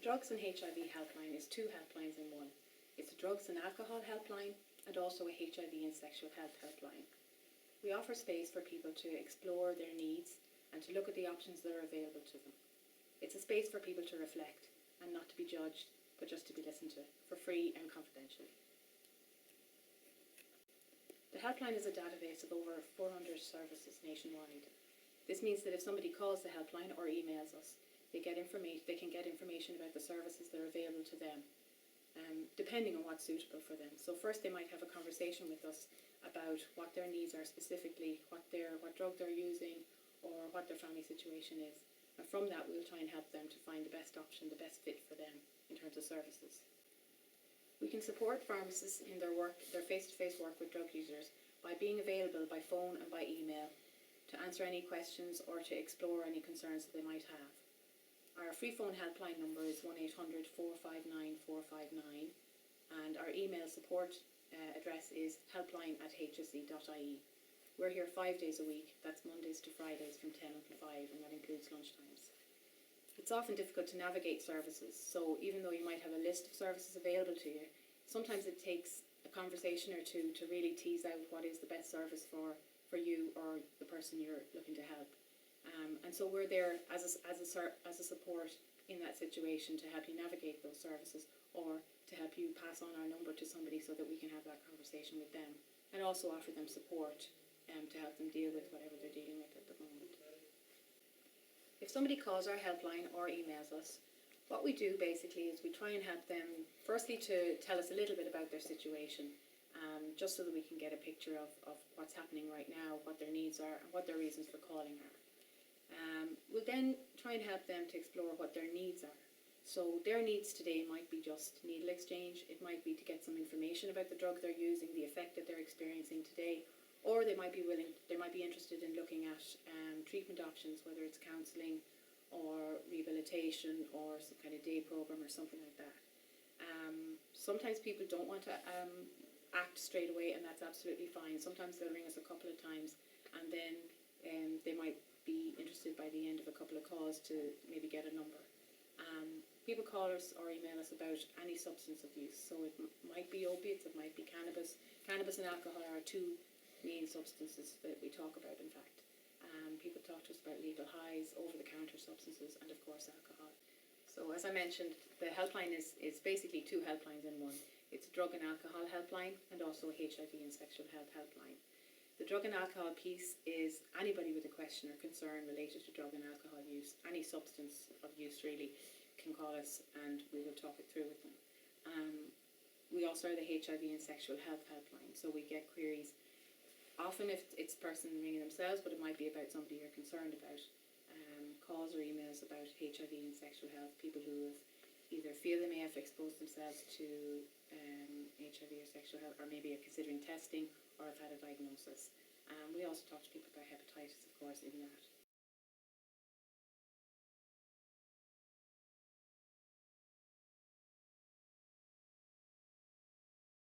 Drugs and HIV Helpline is two helplines in one. It's a drugs and alcohol helpline and also a HIV and sexual health helpline. We offer space for people to explore their needs and to look at the options that are available to them. It's a space for people to reflect and not to be judged, but just to be listened to, for free and confidentially. The helpline is a database of over 400 services nationwide. This means that if somebody calls the helpline or emails us, they can get information about the services that are available to them, depending on what's suitable for them. So first they might have a conversation with us about what their needs are specifically, what drug they're using, or what their family situation is. And from that we'll try and help them to find the best option, the best fit for them in terms of services. We can support pharmacists in their face-to-face work with drug users by being available by phone and by email to answer any questions or to explore any concerns that they might have. Our free phone helpline number is 1-800-459-459 and our email support address is helpline@hse.ie. We're here 5 days a week, that's Mondays to Fridays from 10 until 5, and that includes lunchtimes. It's often difficult to navigate services, so even though you might have a list of services available to you, sometimes it takes a conversation or two to really tease out what is the best service for you or the person you're looking to help. And so we're there as a support in that situation to help you navigate those services or to help you pass on our number to somebody so that we can have that conversation with them and also offer them support to help them deal with whatever they're dealing with at the moment. If somebody calls our helpline or emails us, what we do basically is we try and help them firstly to tell us a little bit about their situation, just so that we can get a picture of what's happening right now, what their needs are and what their reasons for calling are. We'll then try and help them to explore what their needs are. So their needs today might be just needle exchange, it might be to get some information about the drug they're using, the effect that they're experiencing today, or they might be interested in looking at treatment options, whether it's counselling or rehabilitation or some kind of day program or something like that. Sometimes people don't want to act straight away, and that's absolutely fine. Sometimes they'll ring us a couple of times and then they might be interested by the end of a couple of calls to maybe get a number. People call us or email us about any substance abuse, so it might be opiates, it might be cannabis. Cannabis and alcohol are two main substances that we talk about, in fact. People talk to us about legal highs, over-the-counter substances, and of course alcohol. So as I mentioned, the helpline is basically two helplines in one. It's a drug and alcohol helpline and also a HIV and sexual health helpline. The drug and alcohol piece is anybody with a question or concern related to drug and alcohol use, any substance of use really, can call us and we will talk it through with them. We also are the HIV and sexual health helpline, so we get queries. Often if it's a person ringing themselves, but it might be about somebody you're concerned about. Calls or emails about HIV and sexual health, people who have either feel they may have exposed themselves to HIV or sexual health, or maybe are considering testing or have had a diagnosis. We also talk to people about hepatitis, of course, in that.